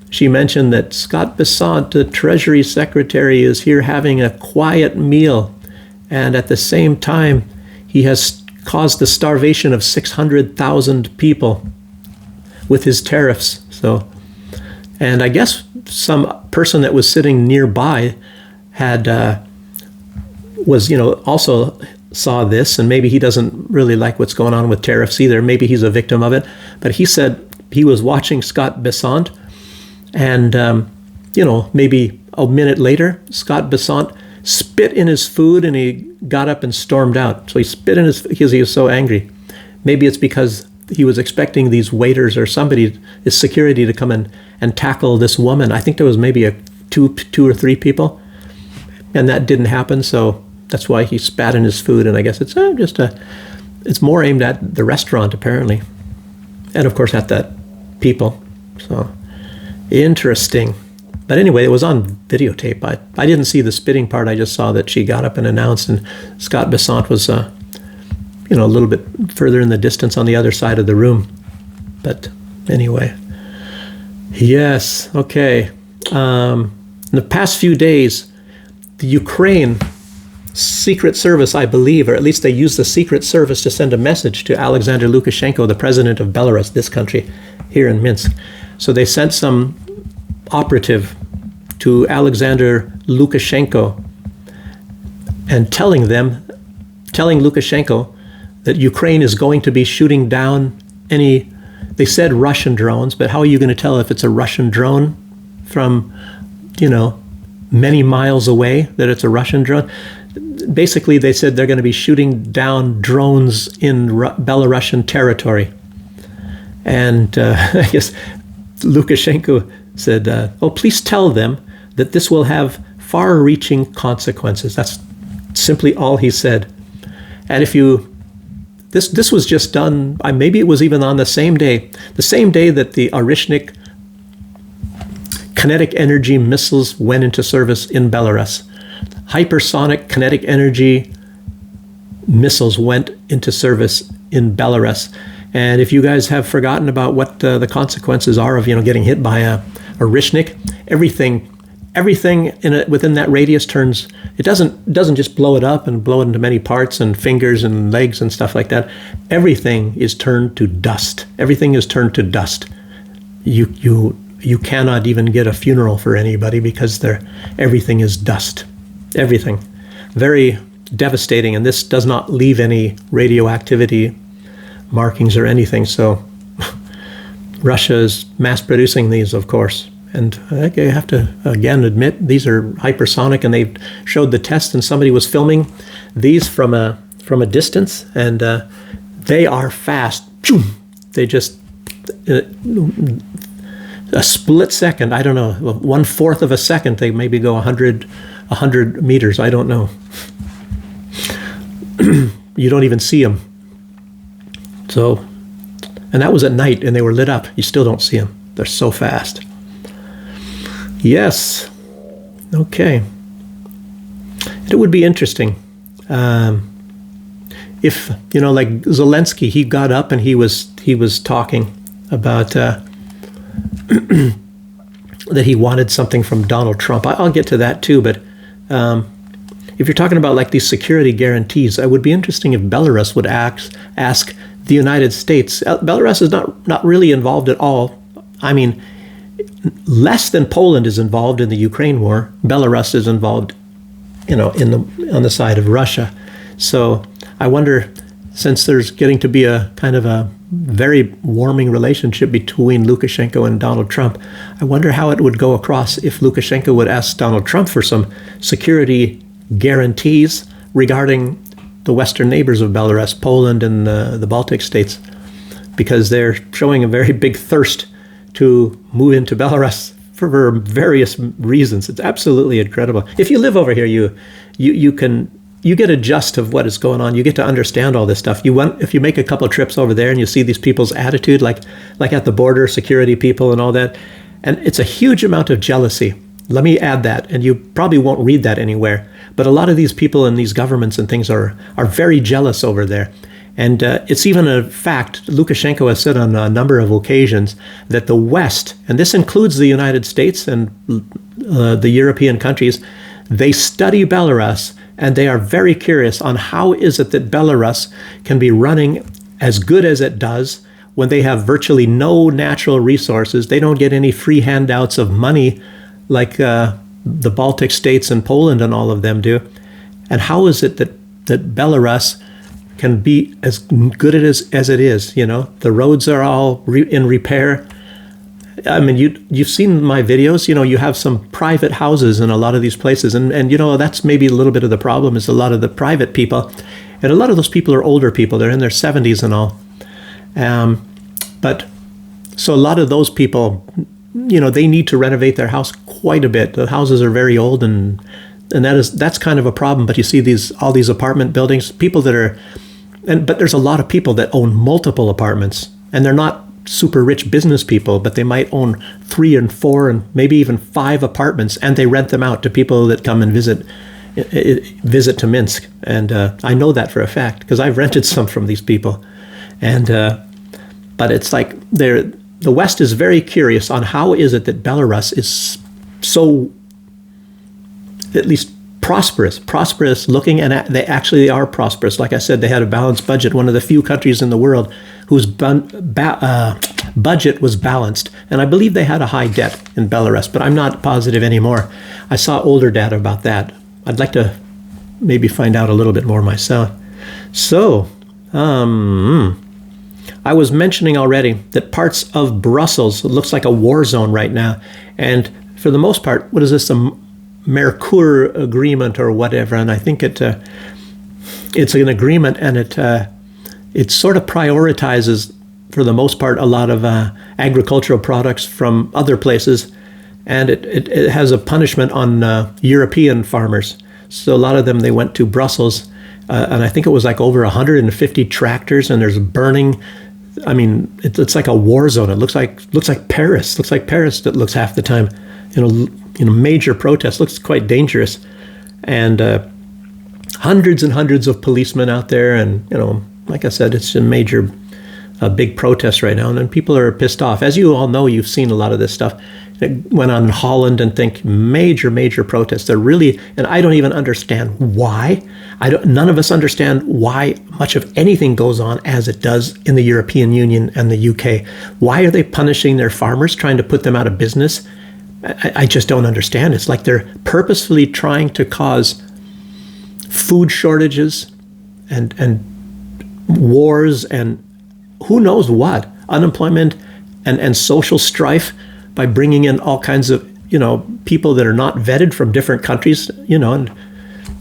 she mentioned that Scott Bessent, the Treasury Secretary, is here having a quiet meal. And at the same time, he has caused the starvation of 600,000 people with his tariffs. So, and I guess some person that was sitting nearby was also saw this, and maybe he doesn't really like what's going on with tariffs either. Maybe he's a victim of it. But he said he was watching Scott Bessant, and, maybe a minute later, Scott Bessant spit in his food, and he got up and stormed out. So he spit in because he was so angry. Maybe it's because he was expecting these waiters or somebody, his security, to come in and tackle this woman. I think there was maybe two or three people, and that didn't happen. So that's why he spat in his food. And I guess it's it's more aimed at the restaurant apparently, and of course at that people. So interesting. But anyway, it was on videotape. I didn't see the spitting part. I just saw that she got up and announced, and Scott Bessant was, a little bit further in the distance on the other side of the room. But anyway, yes, okay. In the past few days, the Ukraine Secret Service, I believe, or at least they used the Secret Service to send a message to Alexander Lukashenko, the president of Belarus, this country, here in Minsk. So they sent some operative to Alexander Lukashenko and telling Lukashenko that Ukraine is going to be shooting down they said Russian drones, but how are you going to tell if it's a Russian drone from, many miles away that it's a Russian drone? Basically, they said they're going to be shooting down drones in Belarusian territory. And I guess Lukashenko said, please tell them that this will have far-reaching consequences. That's simply all he said. And this was just done, maybe it was even on the same day that the Orishnik kinetic energy missiles went into service in Belarus. Hypersonic kinetic energy missiles went into service in Belarus. And if you guys have forgotten about what the consequences are of getting hit by a Orishnik, everything within that radius turns. It doesn't just blow it up and blow it into many parts and fingers and legs and stuff like that. Everything is turned to dust. Everything is turned to dust. You cannot even get a funeral for anybody because everything is dust. Everything. Very devastating, and this does not leave any radioactivity markings or anything. So Russia is mass producing these, of course. And I have to, again, admit, these are hypersonic, and they showed the test, and somebody was filming these from a distance, and they are fast. They just, a split second, I don't know, 1/4 of a second, they maybe go 100 meters, I don't know. You don't even see them. So, and that was at night, and they were lit up. You still don't see them. They're so fast. Yes. Okay. It would be interesting if, like Zelensky, he got up and he was talking about that he wanted something from Donald Trump. I'll get to that too, but if you're talking about like these security guarantees, it would be interesting if Belarus would ask the United States. Belarus is not really involved at all. I mean, less than Poland is involved in the Ukraine war. Belarus is involved, on the side of Russia. So I wonder, since there's getting to be a kind of a very warming relationship between Lukashenko and Donald Trump, I wonder how it would go across if Lukashenko would ask Donald Trump for some security guarantees regarding the western neighbors of Belarus, Poland and the Baltic states, because they're showing a very big thirst to move into Belarus for various reasons. It's absolutely incredible. If you live over here, you get a gist of what is going on. You get to understand all this stuff. If you make a couple of trips over there and you see these people's attitude, like at the border, security people and all that, and it's a huge amount of jealousy. Let me add that, and you probably won't read that anywhere. But a lot of these people and these governments and things are very jealous over there. And it's even a fact, Lukashenko has said on a number of occasions that the West, and this includes the United States and the European countries, they study Belarus, and they are very curious on how is it that Belarus can be running as good as it does when they have virtually no natural resources. They don't get any free handouts of money like the Baltic states and Poland and all of them do. And how is it that that Belarus can be as good as it is. You know, the roads are all in repair. I mean, you've seen my videos. You know, you have some private houses in a lot of these places, and you know, that's maybe a little bit of the problem, is a lot of the private people, and a lot of those people are older people. They're in their 70s and all. But so a lot of those people, you know, they need to renovate their house quite a bit. The houses are very old, and that's kind of a problem. But you see all these apartment buildings, people that are, but there's a lot of people that own multiple apartments, and they're not super rich business people, but they might own 3 and 4 and maybe even 5 apartments, and they rent them out to people that come and visit to Minsk. And I know that for a fact because I've rented some from these people. And but it's like the West is very curious on how is it that Belarus is so, at least prosperous looking, and they actually are prosperous. Like I said, they had a balanced budget, one of the few countries in the world whose budget was balanced. And I believe they had a high debt in Belarus, but I'm not positive anymore. I saw older data about that. I'd like to maybe find out a little bit more myself. So, I was mentioning already that parts of Brussels, it looks like a war zone right now. And for the most part, what is this, a Mercosur agreement or whatever? And I think it's an agreement, and it sort of prioritizes, for the most part, a lot of agricultural products from other places. And it has a punishment on European farmers. So a lot of them, they went to Brussels, and I think it was like over 150 tractors, and there's burning. I mean, it's like a war zone. It looks like Paris. Looks like Paris. That looks half the time. You know, major protests. Looks quite dangerous, and hundreds and hundreds of policemen out there. And you know, like I said, it's a big protest right now, and then people are pissed off. As you all know, you've seen a lot of this stuff. It went on in Holland, and think major protests. They're really, and I don't even understand why. None of us understand why much of anything goes on as it does in the European Union and the UK. Why are they punishing their farmers, trying to put them out of business? I just don't understand. It's like they're purposefully trying to cause food shortages and wars and who knows what, unemployment and social strife, by bringing in all kinds of, you know, people that are not vetted from different countries, you know, and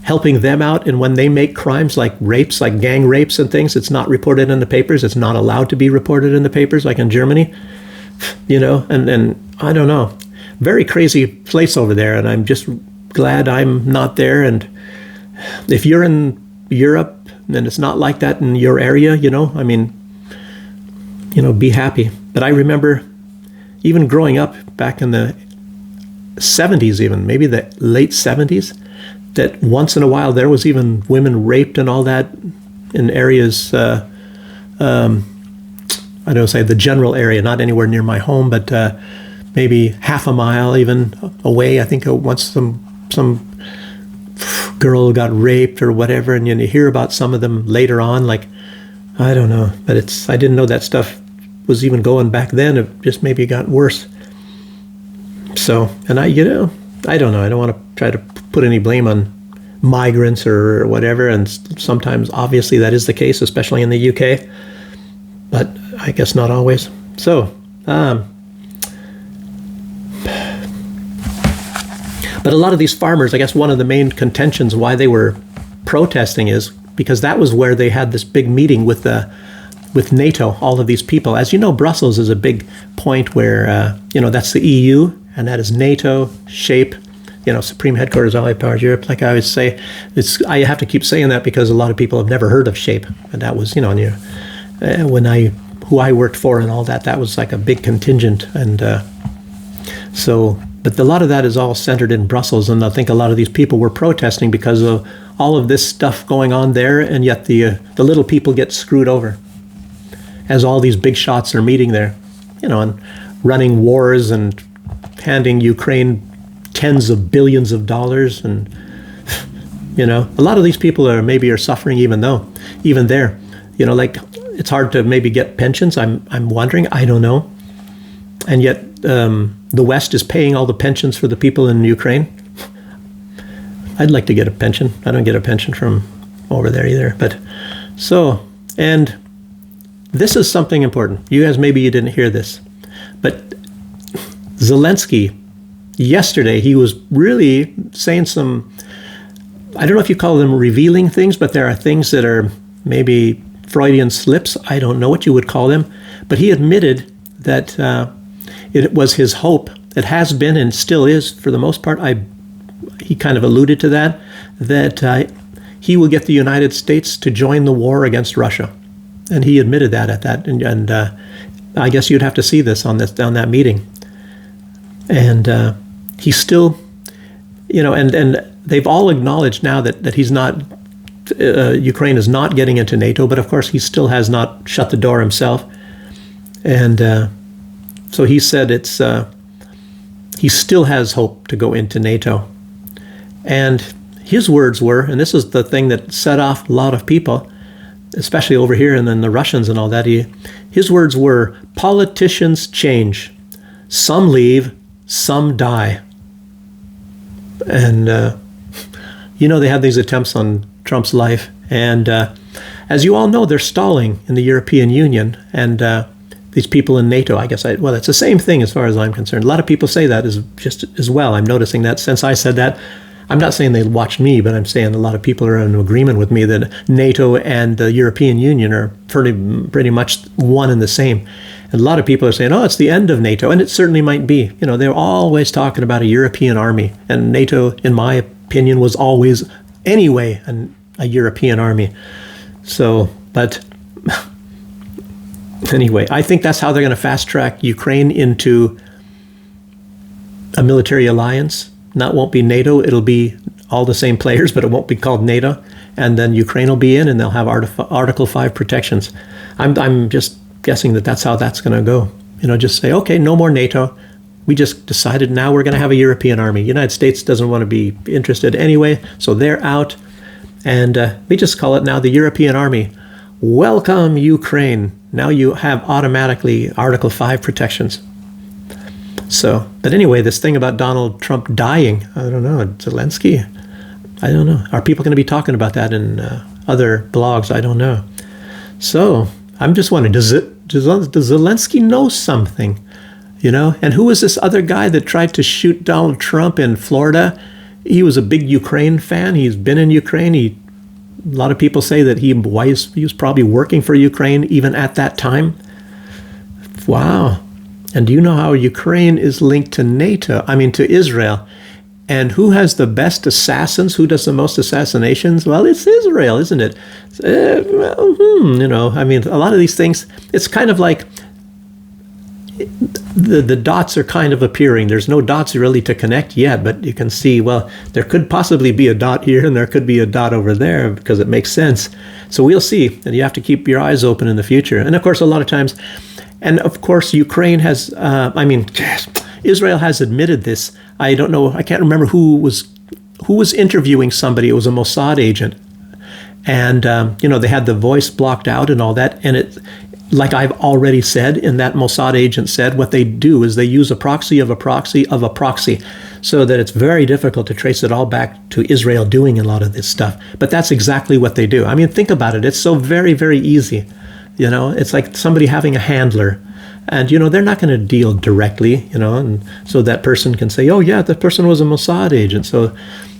helping them out. And when they make crimes like rapes, like gang rapes and things, it's not reported in the papers. It's not allowed to be reported in the papers, like in Germany, you know, and I don't know. Very crazy place over there. And I'm just glad I'm not there. And if you're in Europe, then it's not like that in your area, you know, I mean, you know, be happy. But I remember even growing up back in the 70s, even maybe the late 70s, that once in a while there was even women raped and all that in areas, I don't say the general area, not anywhere near my home, but maybe half a mile even away. I think once some girl got raped or whatever, and you hear about some of them later on, like, I don't know, but I didn't know that stuff was even going back then. It just maybe got worse. So, and I don't know. I don't want to try to put any blame on migrants or whatever. And sometimes, obviously, that is the case, especially in the UK. But I guess not always. So, but a lot of these farmers, I guess one of the main contentions why they were protesting is because that was where they had this big meeting with NATO, all of these people. As you know, Brussels is a big point where, you know, that's the EU, and that is NATO, SHAPE, you know, Supreme Headquarters, Allied Powers Europe. Like I always say, I have to keep saying that because a lot of people have never heard of SHAPE. And that was, you know, who I worked for and all that, that was like a big contingent. And but a lot of that is all centered in Brussels. And I think a lot of these people were protesting because of all of this stuff going on there. And yet the little people get screwed over as all these big shots are meeting there, you know, and running wars and handing Ukraine tens of billions of dollars. And, you know, a lot of these people are suffering even there, you know, like it's hard to maybe get pensions. I'm wondering, I don't know. And yet the West is paying all the pensions for the people in Ukraine. I'd like to get a pension. I don't get a pension from over there either. But so, and this is something important. You guys, maybe you didn't hear this, but Zelensky, yesterday, he was really saying some, I don't know if you call them revealing things, but there are things that are maybe Freudian slips. I don't know what you would call them. But he admitted that it was his hope. It has been and still is, for the most part. He kind of alluded to that he will get the United States to join the war against Russia. And he admitted that at that. And I guess you'd have to see this on that meeting. And he's still, and they've all acknowledged now that he's not, Ukraine is not getting into NATO, but of course he still has not shut the door himself. And so he said he still has hope to go into NATO. And his words were, and this is the thing that set off a lot of people, especially over here, and then the Russians and all that, his words were, politicians change. Some leave, some die. And, they had these attempts on Trump's life. And as you all know, they're stalling in the European Union. And these people in NATO, I guess, it's the same thing as far as I'm concerned. A lot of people say that as well. I'm noticing that since I said that. I'm not saying they watched me, but I'm saying a lot of people are in agreement with me that NATO and the European Union are pretty much one and the same. And a lot of people are saying, oh, it's the end of NATO. And it certainly might be. They're always talking about a European army. And NATO, in my opinion, was always, anyway, a European army. So, but anyway, I think that's how they're going to fast track Ukraine into a military alliance. That won't be NATO. It'll be all the same players, but it won't be called NATO. And then Ukraine will be in, and they'll have Article 5 protections. I'm just guessing that's how that's going to go. Just say, okay, no more NATO. We just decided now we're going to have a European army. United States doesn't want to be interested anyway, so they're out. And we just call it now the European Army. Welcome, Ukraine. Now you have automatically Article 5 protections. So, but anyway, this thing about Donald Trump dying, I don't know, Zelensky, I don't know. Are people going to be talking about that in other blogs? I don't know. So, I'm just wondering, does Zelensky know something? And who was this other guy that tried to shoot Donald Trump in Florida? He was a big Ukraine fan. He's been in Ukraine. A lot of people say that he was probably working for Ukraine even at that time. Wow. And do you know how Ukraine is linked to NATO? To Israel. And who has the best assassins? Who does the most assassinations? Well, it's Israel, isn't it? A lot of these things, it's kind of like the dots are kind of appearing. There's no dots really to connect yet, but you can see, well, there could possibly be a dot here and there could be a dot over there because it makes sense. So we'll see. And you have to keep your eyes open in the future. And of course, a lot of times, and of course, Ukraine has, Israel has admitted this. I don't know, I can't remember who was interviewing somebody. It was a Mossad agent. And, they had the voice blocked out and all that. And it, like I've already said, and that Mossad agent said, what they do is they use a proxy of a proxy of a proxy, so that it's very difficult to trace it all back to Israel doing a lot of this stuff. But that's exactly what they do. Think about it. It's so very, very easy. It's like somebody having a handler. And, they're not going to deal directly, and so that person can say, oh, yeah, that person was a Mossad agent. So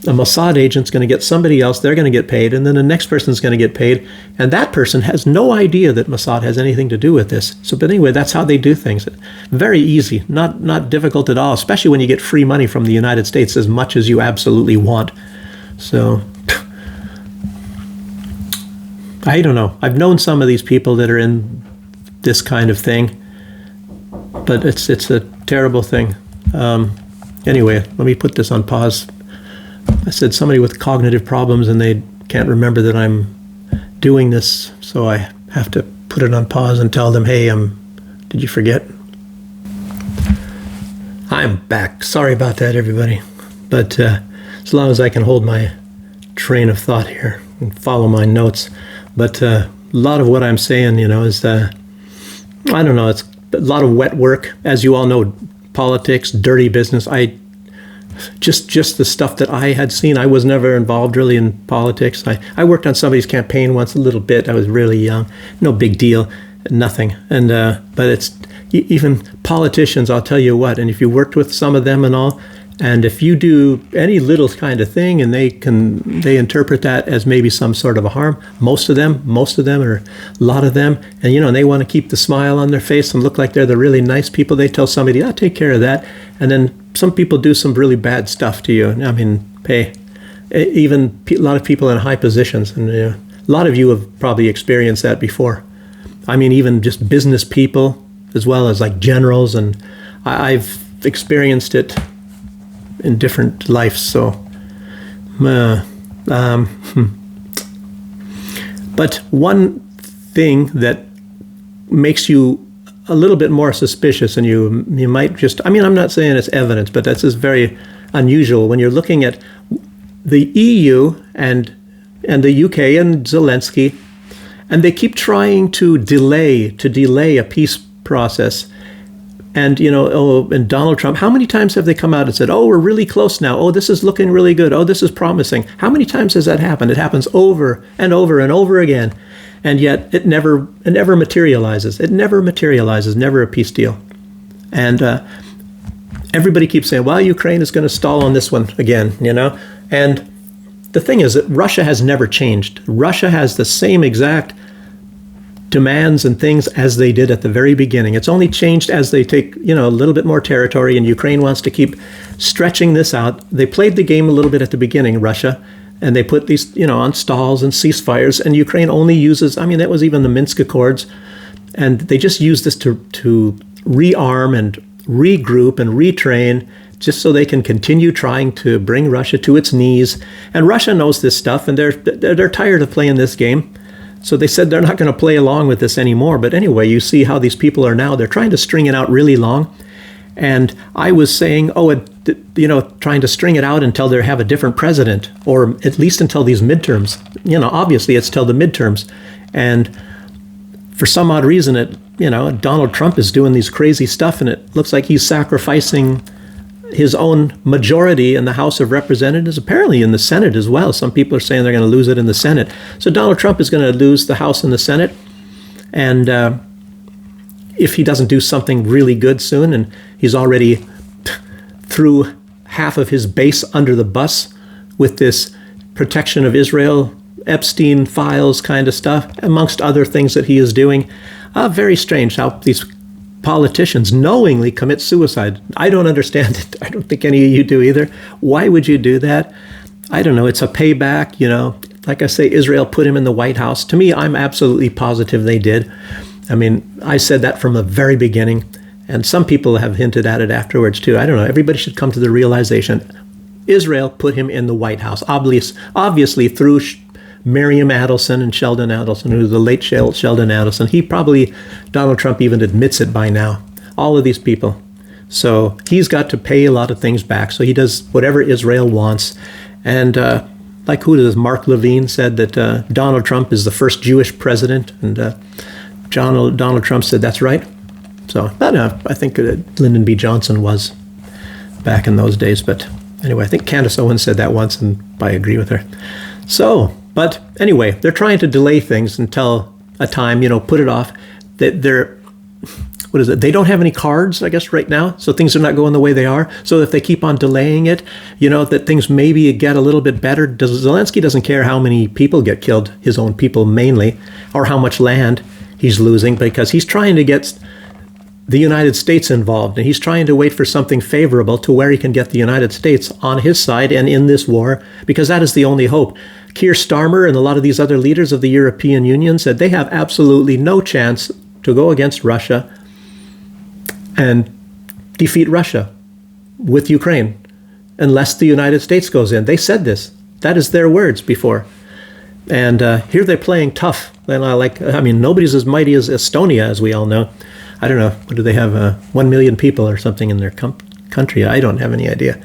a Mossad agent's going to get somebody else, they're going to get paid, and then the next person's going to get paid. And that person has no idea that Mossad has anything to do with this. So, but anyway, that's how they do things. Very easy, not difficult at all, especially when you get free money from the United States as much as you absolutely want. So I don't know. I've known some of these people that are in this kind of thing. But it's a terrible thing. Anyway, let me put this on pause. I said somebody with cognitive problems and they can't remember that I'm doing this, so I have to put it on pause and tell them, hey, did you forget? I'm back. Sorry about that, everybody. But as long as I can hold my train of thought here and follow my notes. But a lot of what I'm saying, is, I don't know, it's a lot of wet work. As you all know, politics, dirty business. just the stuff that I had seen. I was never involved really in politics. I worked on somebody's campaign once a little bit. I was really young. No big deal. Nothing. And but it's even politicians, I'll tell you what, and if you worked with some of them and all, and if you do any little kind of thing and they interpret that as maybe some sort of a harm, most of them, or a lot of them, and and they want to keep the smile on their face and look like they're the really nice people, they tell somebody, I'll take care of that. And then some people do some really bad stuff to you. I mean, hey, even a lot of people in high positions, and a lot of you have probably experienced that before. I mean, even just business people, as well as like generals, and I've experienced it in different lives. So, but one thing that makes you a little bit more suspicious, and you might just, I mean, I'm not saying it's evidence, but that's just very unusual when you're looking at the EU and the UK and Zelensky, and they keep trying to delay a peace process. And, and Donald Trump, how many times have they come out and said, oh, we're really close now. Oh, this is looking really good. Oh, this is promising. How many times has that happened? It happens over and over and over again. And yet it never materializes. It never materializes, never a peace deal. And everybody keeps saying, well, Ukraine is going to stall on this one again, And the thing is that Russia has never changed. Russia has the same exact demands and things as they did at the very beginning. It's only changed as they take, a little bit more territory, and Ukraine wants to keep stretching this out. They played the game a little bit at the beginning, Russia, and they put these, on stalls and ceasefires, and Ukraine only uses, that was even the Minsk Accords, and they just use this to rearm and regroup and retrain, just so they can continue trying to bring Russia to its knees. And Russia knows this stuff, and they're tired of playing this game. So they said they're not going to play along with this anymore. But anyway, you see how these people are now. They're trying to string it out really long. And I was saying, trying to string it out until they have a different president, or at least until these midterms. Obviously it's till the midterms. And for some odd reason, Donald Trump is doing these crazy stuff, and it looks like he's sacrificing his own majority in the House of Representatives, apparently in the Senate as well. Some people are saying they're going to lose it in the Senate. So Donald Trump is going to lose the House and the Senate. And if he doesn't do something really good soon, and he's already threw half of his base under the bus with this protection of Israel, Epstein files kind of stuff, amongst other things that he is doing. Very strange how these politicians knowingly commit suicide. I don't understand it. I don't think any of you do either. Why would you do that? I don't know. It's a payback, Like I say, Israel put him in the White House. To me, I'm absolutely positive they did. I said that from the very beginning, and some people have hinted at it afterwards too. I don't know. Everybody should come to the realization Israel put him in the White House, obviously through Miriam Adelson and Sheldon Adelson, who's the late Sheldon Adelson. Donald Trump even admits it by now, all of these people. So he's got to pay a lot of things back. So he does whatever Israel wants. And Mark Levine said that Donald Trump is the first Jewish president. And Donald Trump said, that's right. So I think Lyndon B. Johnson was back in those days. But anyway, I think Candace Owens said that once, and I agree with her. So, but anyway, they're trying to delay things until a time, put it off. They don't have any cards, I guess, right now. So things are not going the way they are. So if they keep on delaying it, that things maybe get a little bit better. Zelensky doesn't care how many people get killed, his own people mainly, or how much land he's losing, because he's trying to get the United States involved, and he's trying to wait for something favorable to where he can get the United States on his side and in this war, because that is the only hope. Keir Starmer and a lot of these other leaders of the European Union said they have absolutely no chance to go against Russia and defeat Russia with Ukraine unless the United States goes in. They said this. That is their words before. And here they're playing tough. And nobody's as mighty as Estonia, as we all know. I don't know. What do they have? 1 million people or something in their country? I don't have any idea.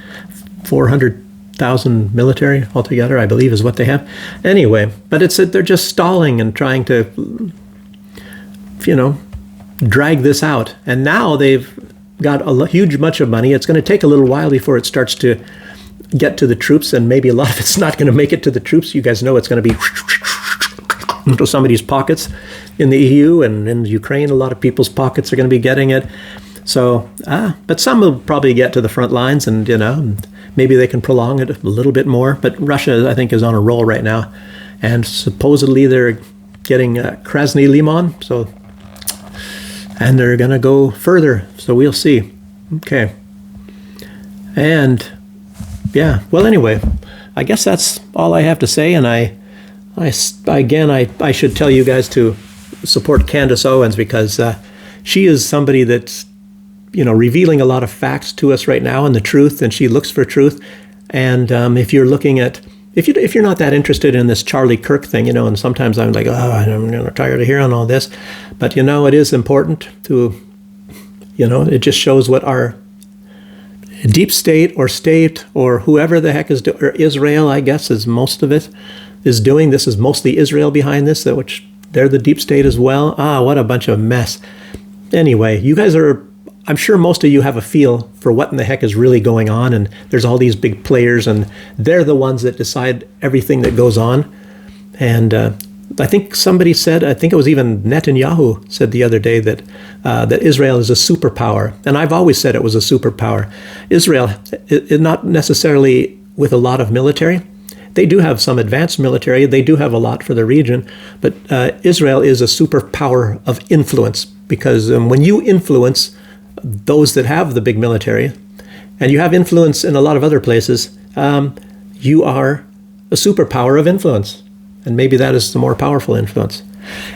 400,000 military altogether, I believe, is what they have. Anyway, but they're just stalling and trying to, drag this out. And now they've got a huge bunch of money. It's going to take a little while before it starts to get to the troops, and maybe a lot of it's not going to make it to the troops. You guys know it's going to be into somebody's pockets in the EU and in Ukraine. A lot of people's pockets are going to be getting it. So, but some will probably get to the front lines, and maybe they can prolong it a little bit more. But Russia, I think, is on a roll right now, and supposedly they're getting Krasny Liman. So, and they're going to go further. So we'll see. Okay. And yeah. Well, anyway, I guess that's all I have to say. And I should tell you guys to support Candace Owens, because she is somebody that's revealing a lot of facts to us right now and the truth, and she looks for truth. And if you're looking at, if you're not that interested in this Charlie Kirk thing, and sometimes I'm like, oh, I'm tired of hearing all this, but it is important to, it just shows what our deep state or whoever the heck is doing, or Israel, I guess, is most of it, is doing. This is mostly Israel behind this, which they're the deep state as well. What a bunch of mess. Anyway, you guys I'm sure most of you have a feel for what in the heck is really going on, and there's all these big players, and they're the ones that decide everything that goes on. And I think somebody said, I think it was even Netanyahu said the other day that Israel is a superpower, and I've always said it was a superpower. Israel is not necessarily with a lot of military. They do have some advanced military. They do have a lot for the region, but Israel is a superpower of influence, because when you influence those that have the big military, and you have influence in a lot of other places, you are a superpower of influence. And maybe that is the more powerful influence.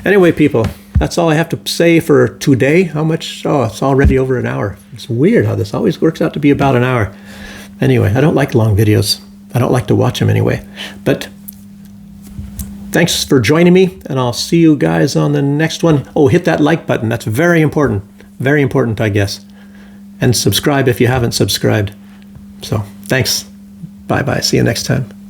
Anyway, people, that's all I have to say for today. How much? Oh, it's already over an hour. It's weird how this always works out to be about an hour. Anyway, I don't like long videos. I don't like to watch them anyway. But thanks for joining me, and I'll see you guys on the next one. Oh, hit that like button. That's very important. Very important, I guess. And subscribe if you haven't subscribed. So, thanks. Bye-bye. See you next time.